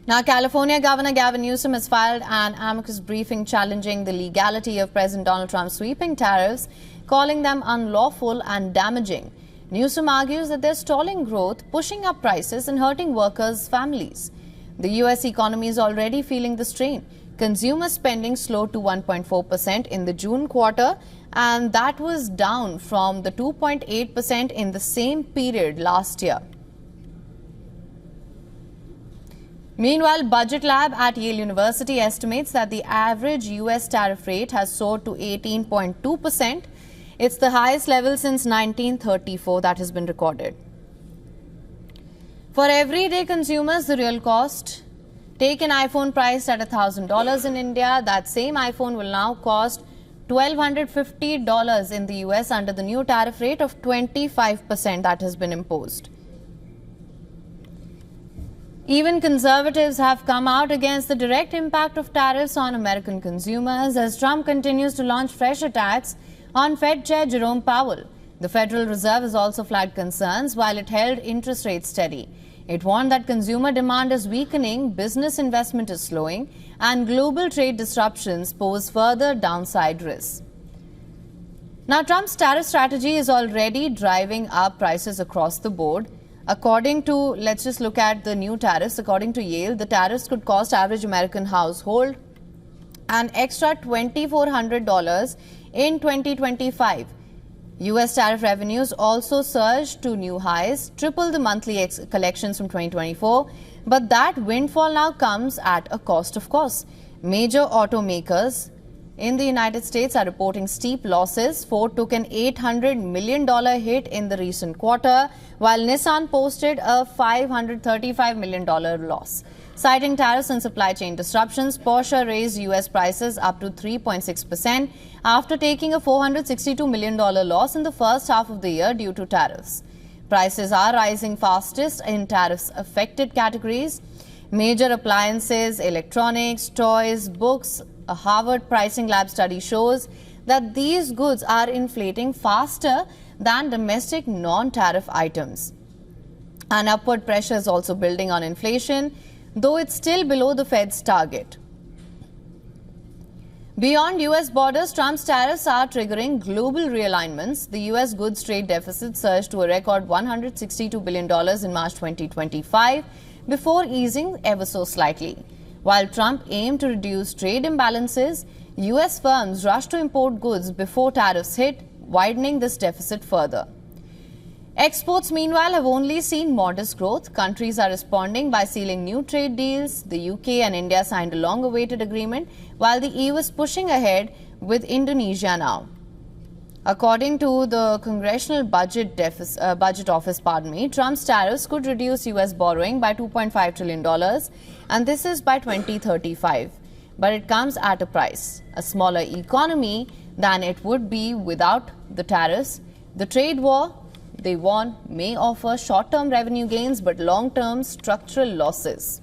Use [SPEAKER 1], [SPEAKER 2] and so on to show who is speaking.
[SPEAKER 1] Now, California Governor Gavin Newsom has filed an amicus briefing challenging the legality of President Donald Trump's sweeping tariffs, calling them unlawful and damaging. Newsom argues that they're stalling growth, pushing up prices and hurting workers' families. The U.S. economy is already feeling the strain. Consumer spending slowed to 1.4% in the June quarter, and that was down from the 2.8% in the same period last year. Meanwhile, Budget Lab at Yale University estimates that the average U.S. tariff rate has soared to 18.2%. It's the highest level since 1934 that has been recorded. For everyday consumers, the real cost: take an iPhone priced at $1,000 in India. That same iPhone will now cost $1,250 in the US under the new tariff rate of 25% that has been imposed. Even conservatives have come out against the direct impact of tariffs on American consumers as Trump continues to launch fresh attacks on Fed Chair Jerome Powell. The Federal Reserve has also flagged concerns while it held interest rates steady. It warned that consumer demand is weakening, business investment is slowing, and global trade disruptions pose further downside risks. Now, Trump's tariff strategy is already driving up prices across the board. According to, let's just look at the new tariffs. According to Yale, the tariffs could cost average American household an extra $2,400 in 2025. U.S. tariff revenues also surged to new highs, triple the monthly collections from 2024. But that windfall now comes at a cost, of course. Major automakers in the United States are reporting steep losses. Ford took an $800 million hit in the recent quarter, while Nissan posted a $535 million loss. Citing tariffs and supply chain disruptions, Porsche raised U.S. prices up to 3.6% after taking a $462 million loss in the first half of the year due to tariffs. Prices are rising fastest in tariffs-affected categories. Major appliances, electronics, toys, books. A Harvard Pricing Lab study shows that these goods are inflating faster than domestic non-tariff items. And upward pressure is also building on inflation, though it's still below the Fed's target. Beyond U.S. borders, Trump's tariffs are triggering global realignments. The U.S. goods trade deficit surged to a record $162 billion in March 2025 before easing ever so slightly. While Trump aimed to reduce trade imbalances, U.S. firms rushed to import goods before tariffs hit, widening this deficit further. Exports, meanwhile, have only seen modest growth. Countries are responding by sealing new trade deals. The UK and India signed a long-awaited agreement, while the EU is pushing ahead with Indonesia now. According to the Congressional Budget Office, Trump's tariffs could reduce U.S. borrowing by $2.5 trillion, and this is by 2035. But it comes at a price, a smaller economy than it would be without the tariffs. The trade war, they warn, may offer short-term revenue gains but long-term structural losses.